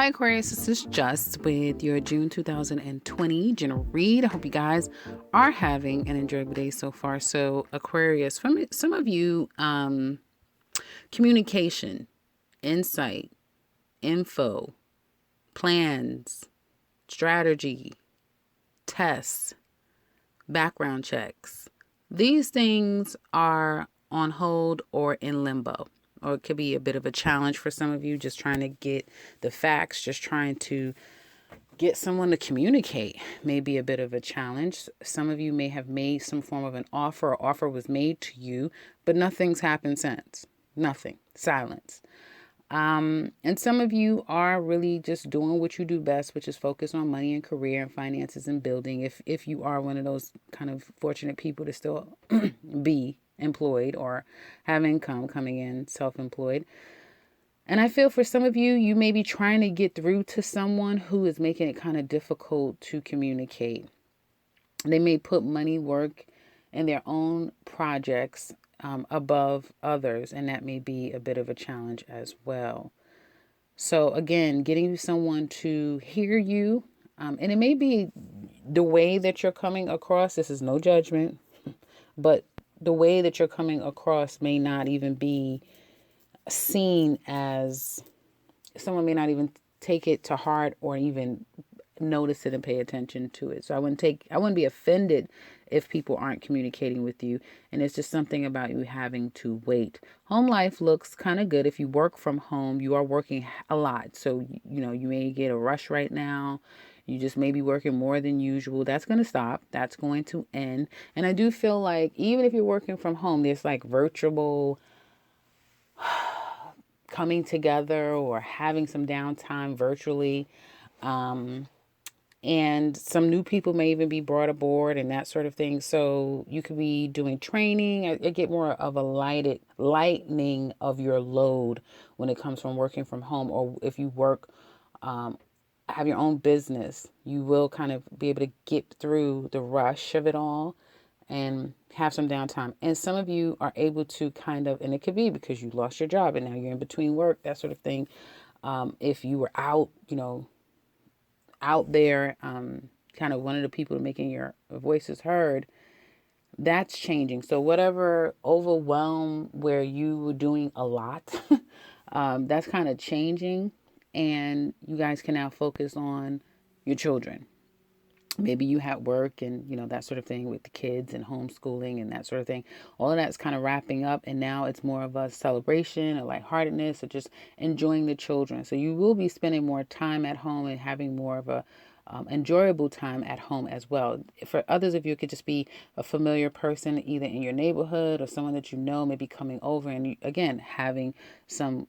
Hi Aquarius, this is Just with your June 2020 general read. I hope you guys are having an enjoyable day so far. So Aquarius, from some of you, communication, insight, info, plans, strategy, tests, background checks. These things are on hold or in limbo. Or it could be a bit of a challenge for some of you, just trying to get the facts, just trying to get someone to communicate may be a bit of a challenge. Some of you may have made some form of an offer, or offer was made to you, but nothing's happened since. Nothing. Silence. And some of you are really just doing what you do best, which is focus on money and career and finances and building. If you are one of those kind of fortunate people to still be employed or have income coming in, self-employed. And I feel for some of you, you may be trying to get through to someone who is making it kind of difficult to communicate. They may put money, work, and their own projects above others, and that may be a bit of a challenge as well. So again, getting someone to hear you, and it may be the way that you're coming across. This is no judgment, but the way that you're coming across may not even be seen as, someone may not even take it to heart or even notice it and pay attention to it. So I wouldn't be offended if people aren't communicating with you, and it's just something about you having to wait. Home life looks kind of good. If you work from home, you are working a lot. So, you may get a rush right now. You just may be working more than usual. That's going to stop. That's going to end. And I do feel like even if you're working from home, there's like virtual coming together or having some downtime virtually. And some new people may even be brought aboard and that sort of thing. So you could be doing training. I get more of a lightening of your load when it comes from working from home. Or if you work, have your own business, you will kind of be able to get through the rush of it all and have some downtime. And some of you are able to kind of, and it could be because you lost your job and now you're in between work, that sort of thing. If you were out there, kind of one of the people making your voices heard, that's changing. So whatever overwhelm where you were doing a lot, that's kind of changing, and you guys can now focus on your children. Maybe you had work and, that sort of thing with the kids and homeschooling and that sort of thing. All of that's kind of wrapping up. And now it's more of a celebration, a lightheartedness, or just enjoying the children. So you will be spending more time at home and having more of a enjoyable time at home as well. For others of you, it could just be a familiar person, either in your neighborhood or someone that maybe coming over. And you, again, having some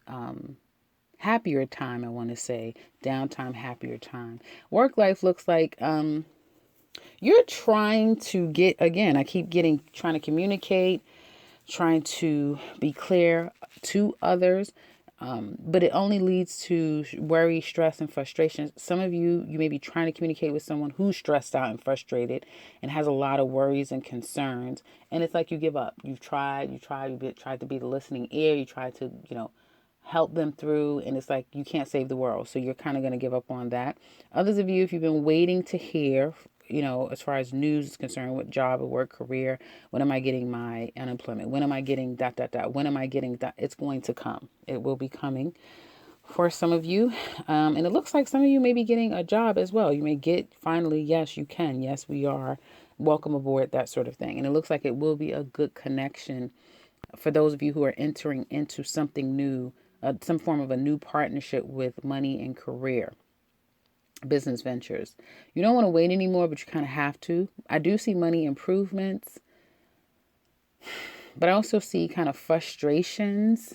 happier time, I want to say, downtime, happier time. Work life looks like you're trying to get, again, I keep trying to communicate, trying to be clear to others, but it only leads to worry, stress, and frustration. Some of you may be trying to communicate with someone who's stressed out and frustrated and has a lot of worries and concerns, and it's like you give up. You've tried to be the listening ear, you tried to, help them through, and it's like you can't save the world, so you're kind of going to give up on that. Others of you, if you've been waiting to hear, as far as news is concerned, what job or work, career, when am I getting my unemployment? When am I getting ... When am I getting that? It's going to come. It will be coming for some of you. And it looks like some of you may be getting a job as well. You may get finally, yes, you can. Yes, we are. Welcome aboard, that sort of thing. And it looks like it will be a good connection for those of you who are entering into something new, some form of a new partnership with money and career. Business ventures. You don't want to wait anymore, but you kind of have to. I do see money improvements, but I also see kind of frustrations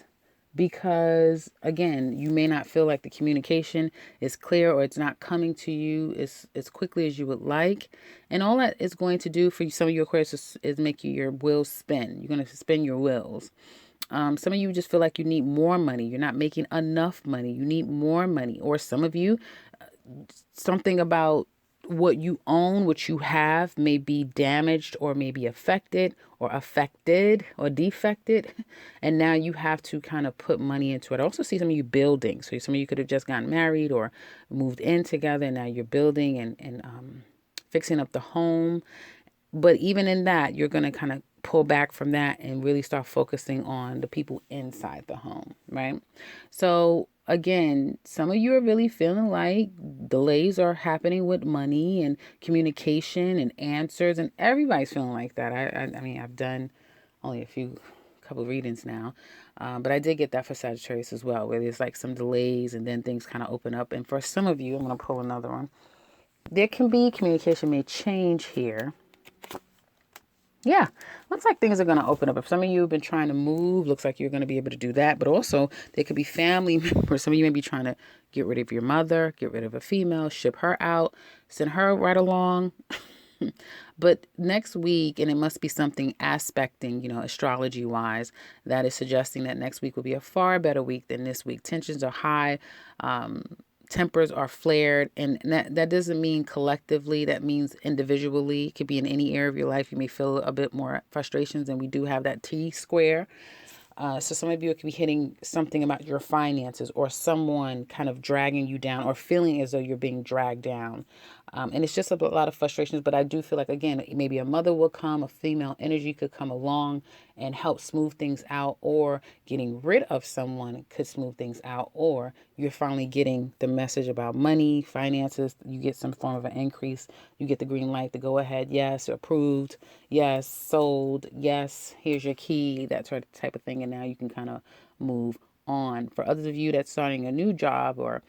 because, again, you may not feel like the communication is clear or it's not coming to you as quickly as you would like. And all that is going to do for you, some of your Aquarius, is make your wheels spin. You're going to spin your wheels. Some of you just feel like you need more money. You're not making enough money. You need more money. Or some of you, something about what you own, what you have, may be damaged or may be affected or defected. And now you have to kind of put money into it. I also see some of you building. So some of you could have just gotten married or moved in together. And now you're building and fixing up the home. But even in that, you're going to kind of pull back from that and really start focusing on the people inside the home, right? So again, some of you are really feeling like delays are happening with money and communication and answers, and everybody's feeling like that. I mean, I've done only couple readings now, but I did get that for Sagittarius as well, where there's like some delays and then things kind of open up. And for some of you, I'm going to pull another one. There can be communication may change here. Yeah, looks like things are going to open up. If some of you have been trying to move, looks like you're going to be able to do that. But also, there could be family members. Some of you may be trying to get rid of your mother, get rid of a female, ship her out, send her right along. But next week, and it must be something aspecting, astrology-wise, that is suggesting that next week will be a far better week than this week. Tensions are high. Tempers are flared, and that doesn't mean collectively. That means individually. It could be in any area of your life. You may feel a bit more frustrations, and we do have that T square. So some of you could be hitting something about your finances or someone kind of dragging you down or feeling as though you're being dragged down. And it's just a lot of frustrations. But I do feel like, again, maybe a mother will come, a female energy could come along and help smooth things out, or getting rid of someone could smooth things out, or you're finally getting the message about money, finances. You get some form of an increase. You get the green light to go ahead. Yes, approved. Yes, sold. Yes, here's your key, that sort of type of thing. And now you can kind of move on. For others of you that's starting a new job or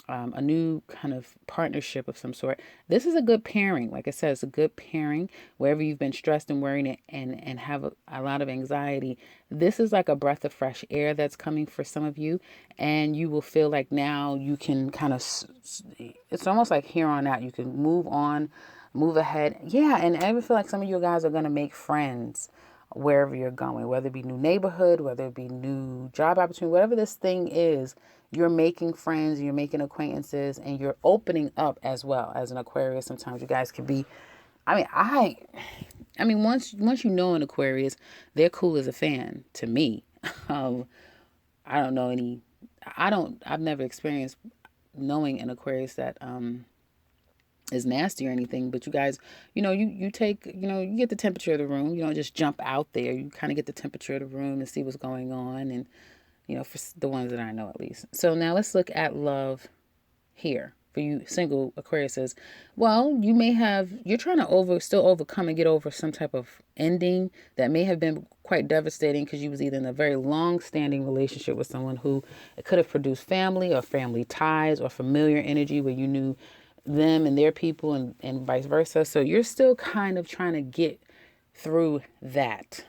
a new kind of partnership of some sort, this is a good pairing. Like I said, it's a good pairing. Wherever you've been stressed and worried and have a lot of anxiety, this is like a breath of fresh air that's coming for some of you. And you will feel like now you can kind of, it's almost like here on out, you can move on, move ahead. Yeah, and I even feel like some of you guys are going to make friends wherever you're going, whether it be new neighborhood, whether it be new job opportunity, whatever this thing is, you're making friends, you're making acquaintances, and you're opening up as well. As an Aquarius, sometimes you guys can be, I mean, once you know an Aquarius, they're cool as a fan to me. I don't know I've never experienced knowing an Aquarius that is nasty or anything, but you guys, you take, you get the temperature of the room. You don't just jump out there. You kind of get the temperature of the room and see what's going on, and for the ones that I know at least. So now let's look at love here for you single Aquariuses. Well, you're trying to still overcome and get over some type of ending that may have been quite devastating, because you was either in a very long-standing relationship with someone who it could have produced family or family ties or familiar energy where you knew them and their people and vice versa. So you're still kind of trying to get through that.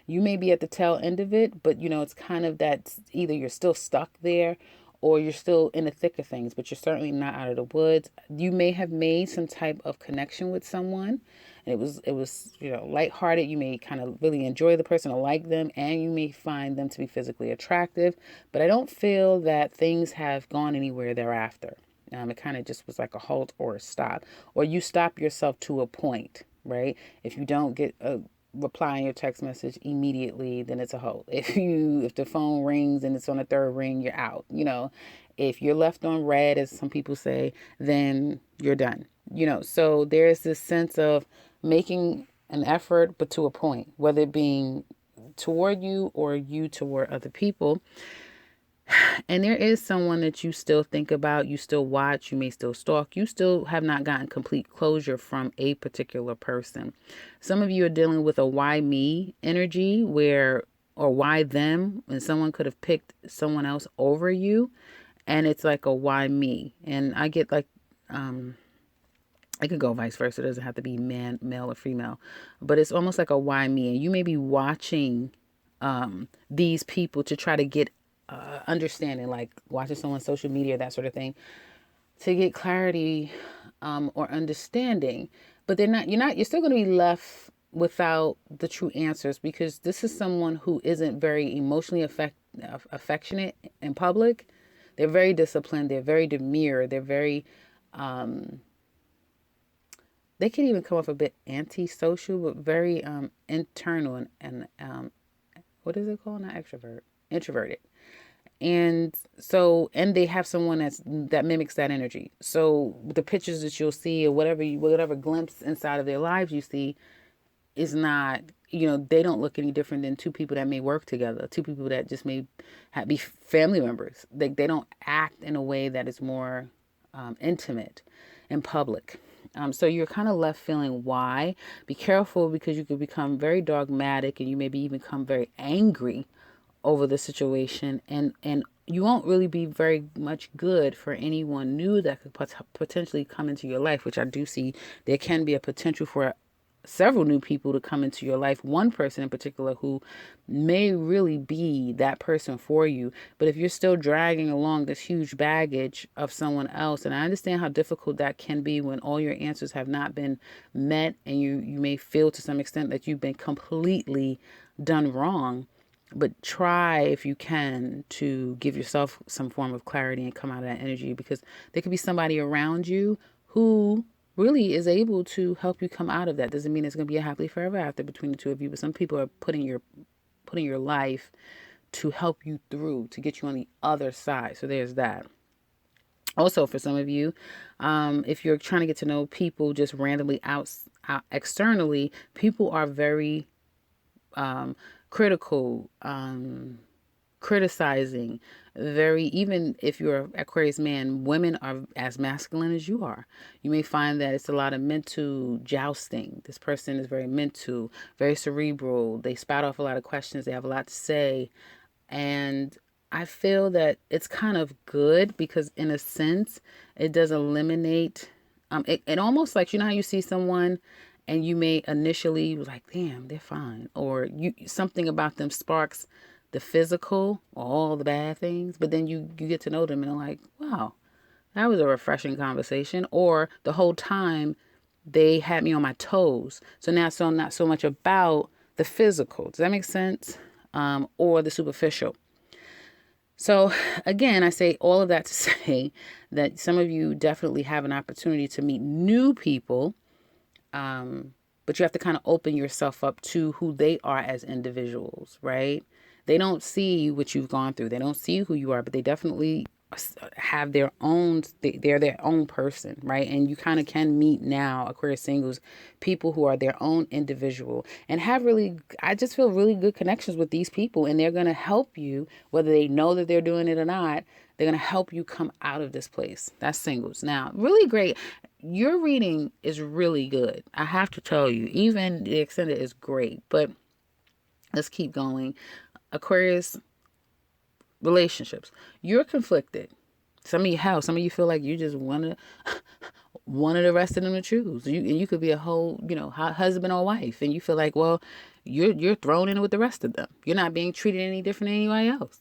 You may be at the tail end of it, but it's kind of that either you're still stuck there or you're still in the thick of things, but you're certainly not out of the woods. You may have made some type of connection with someone, and it was lighthearted. You may kind of really enjoy the person or like them, and you may find them to be physically attractive, but I don't feel that things have gone anywhere thereafter. It kind of just was like a halt or a stop, or you stop yourself to a point, right? If you don't get a reply on your text message immediately, then it's a halt. If the phone rings and it's on the third ring, you're out. If you're left on red, as some people say, then you're done. So there's this sense of making an effort, but to a point, whether it being toward you or you toward other people. And there is someone that you still think about, you still watch, you may still stalk, you still have not gotten complete closure from a particular person. Some of you are dealing with a why me energy or why them, and someone could have picked someone else over you, and it's like a why me. And I get like, it could go vice versa. It doesn't have to be male or female, but it's almost like a why me. And you may be watching these people to try to get understanding, like watching someone's social media, that sort of thing, to get clarity or understanding. But you're still going to be left without the true answers, because this is someone who isn't very emotionally affectionate in public. They're very disciplined. They're very demure. They're very they can even come off a bit antisocial, but very internal and what is it called? Not extrovert, introverted. And so, and they have someone that mimics that energy. So the pictures that you'll see, or whatever glimpse inside of their lives you see, is not, they don't look any different than two people that may work together, two people that just may be family members. They don't act in a way that is more intimate and public. So you're kind of left feeling why. Be careful, because you could become very dogmatic, and you maybe even become very angry over the situation, and you won't really be very much good for anyone new that could potentially come into your life, which I do see there can be a potential for several new people to come into your life. One person in particular who may really be that person for you. But if you're still dragging along this huge baggage of someone else, and I understand how difficult that can be when all your answers have not been met, and you may feel to some extent that you've been completely done wrong. But try, if you can, to give yourself some form of clarity and come out of that energy, because there could be somebody around you who really is able to help you come out of that. Doesn't mean it's going to be a happily forever after between the two of you, but some people are putting your life to help you through, to get you on the other side. So there's that. Also, for some of you, if you're trying to get to know people just randomly out externally, people are very critical, criticizing, very, even if you're an Aquarius man, women are as masculine as you are. You may find that it's a lot of mental jousting. This person is very mental, very cerebral. They spout off a lot of questions. They have a lot to say. And I feel that it's kind of good, because in a sense, it does eliminate, it almost, like, how you see someone and you may initially was like, damn, they're fine. Or something about them sparks the physical, all the bad things. But then you get to know them and they're like, wow, that was a refreshing conversation. Or the whole time they had me on my toes. So now it's not so much about the physical. Does that make sense? Or the superficial. So again, I say all of that to say that some of you definitely have an opportunity to meet new people. But you have to kind of open yourself up to who they are as individuals, right? They don't see what you've gone through. They don't see who you are, but they definitely have their own, they're their own person, right? And you kind of can meet now, Aquarius singles, people who are their own individual and have really, I just feel really good connections with these people, and they're going to help you, whether they know that they're doing it or not. They're going to help you come out of this place. That's singles. Now, really great. Your reading is really good. I have to tell you, even the extended is great, but let's keep going. Aquarius relationships. You're conflicted. Some of you feel like you just wanted the rest of them to choose. You could be a whole, husband or wife, and you feel like, well, you're thrown in with the rest of them. You're not being treated any different than anybody else.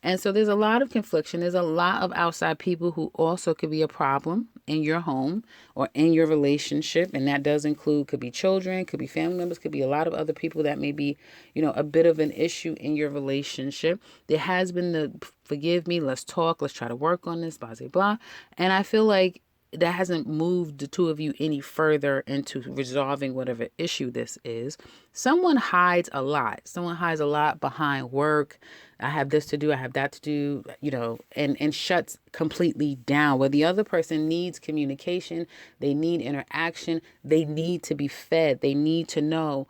And so there's a lot of confliction. There's a lot of outside people who also could be a problem in your home or in your relationship. And that does include, could be children, could be family members, could be a lot of other people that may be, a bit of an issue in your relationship. There has been the forgive me, let's talk, let's try to work on this, blah, blah, blah. And I feel like that hasn't moved the two of you any further into resolving whatever issue this is. Someone hides a lot. Someone hides a lot behind work. I have this to do, I have that to do, and shuts completely down. Where the other person needs communication, they need interaction, they need to be fed, they need to know,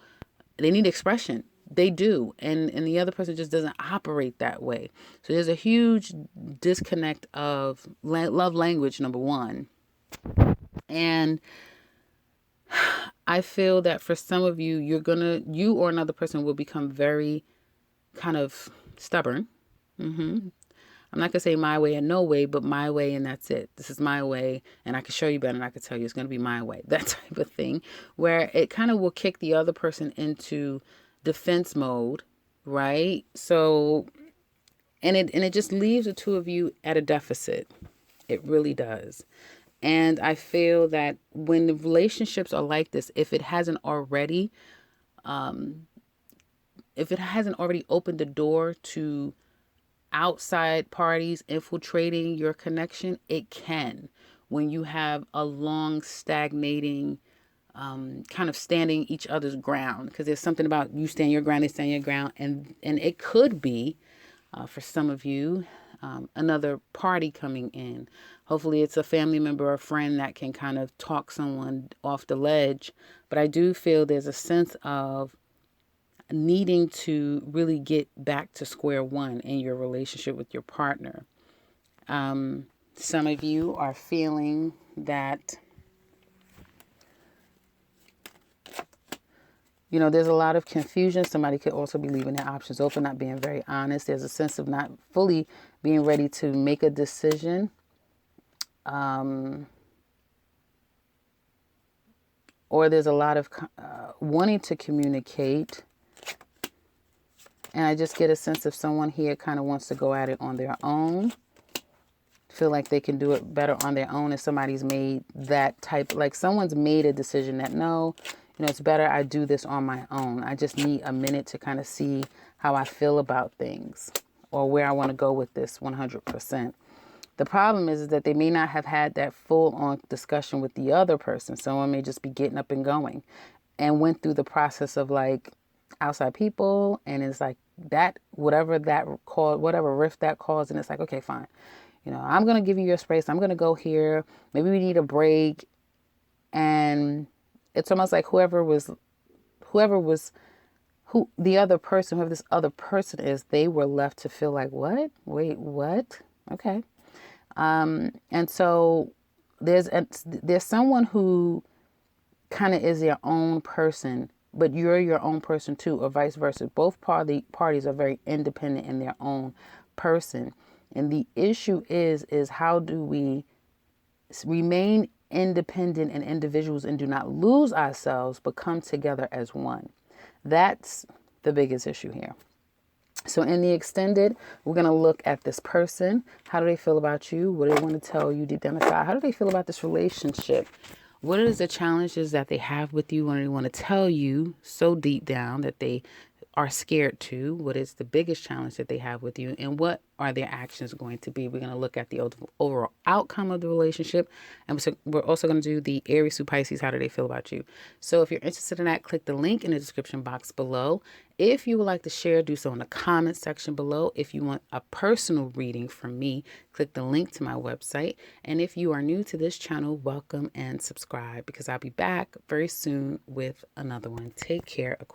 they need expression. They do. And the other person just doesn't operate that way. So there's a huge disconnect of love language, number one. And I feel that for some of you, you or another person will become very kind of stubborn. I'm not going to say my way and no way, but my way and that's it. This is my way, and I can show you better, and I can tell you it's going to be my way. That type of thing, where it kind of will kick the other person into defense mode, right? So, and it just leaves the two of you at a deficit. It really does. And I feel that when the relationships are like this, if it hasn't already opened the door to outside parties infiltrating your connection, it can. When you have a long stagnating kind of standing each other's ground, because there's something about you stand your ground, they stand your ground, and it could be for some of you another party coming in. Hopefully, it's a family member or a friend that can kind of talk someone off the ledge. But I do feel there's a sense of needing to really get back to square one in your relationship with your partner. Some of you are feeling that, there's a lot of confusion. Somebody could also be leaving their options open, not being very honest. There's a sense of not fully being ready to make a decision. Or there's a lot of wanting to communicate. And I just get a sense of someone here kind of wants to go at it on their own. Feel like they can do it better on their own. If somebody's made that type, like someone's made a decision that no, it's better I do this on my own. I just need a minute to kind of see how I feel about things or where I want to go with this 100%. The problem is that they may not have had that full-on discussion with the other person. Someone may just be getting up and going and went through the process of like outside people, and it's like that, whatever rift that caused, and it's like, okay, fine. I'm going to give you your space. I'm going to go here. Maybe we need a break. And it's almost like whoever the other person, whoever this other person is, they were left to feel like, what? Wait, what? Okay. And so there's someone who kind of is their own person, but you're your own person too, or vice versa. Both parties are very independent in their own person. And the issue is how do we remain independent and individuals and do not lose ourselves, but come together as one? That's the biggest issue here. So in the extended, we're going to look at this person. How do they feel about you? What do they want to tell you deep down inside? How do they feel about this relationship? What is the challenges that they have with you? What do they want to tell you so deep down that they are scared to? What is the biggest challenge that they have with you? And what are their actions going to be? We're going to look at the overall outcome of the relationship. And so we're also going to do the Aries through Pisces. How do they feel about you? So if you're interested in that, click the link in the description box below. If you would like to share, do so in the comment section below. If you want a personal reading from me, click the link to my website. And if you are new to this channel, welcome and subscribe, because I'll be back very soon with another one. Take care, Aquarius.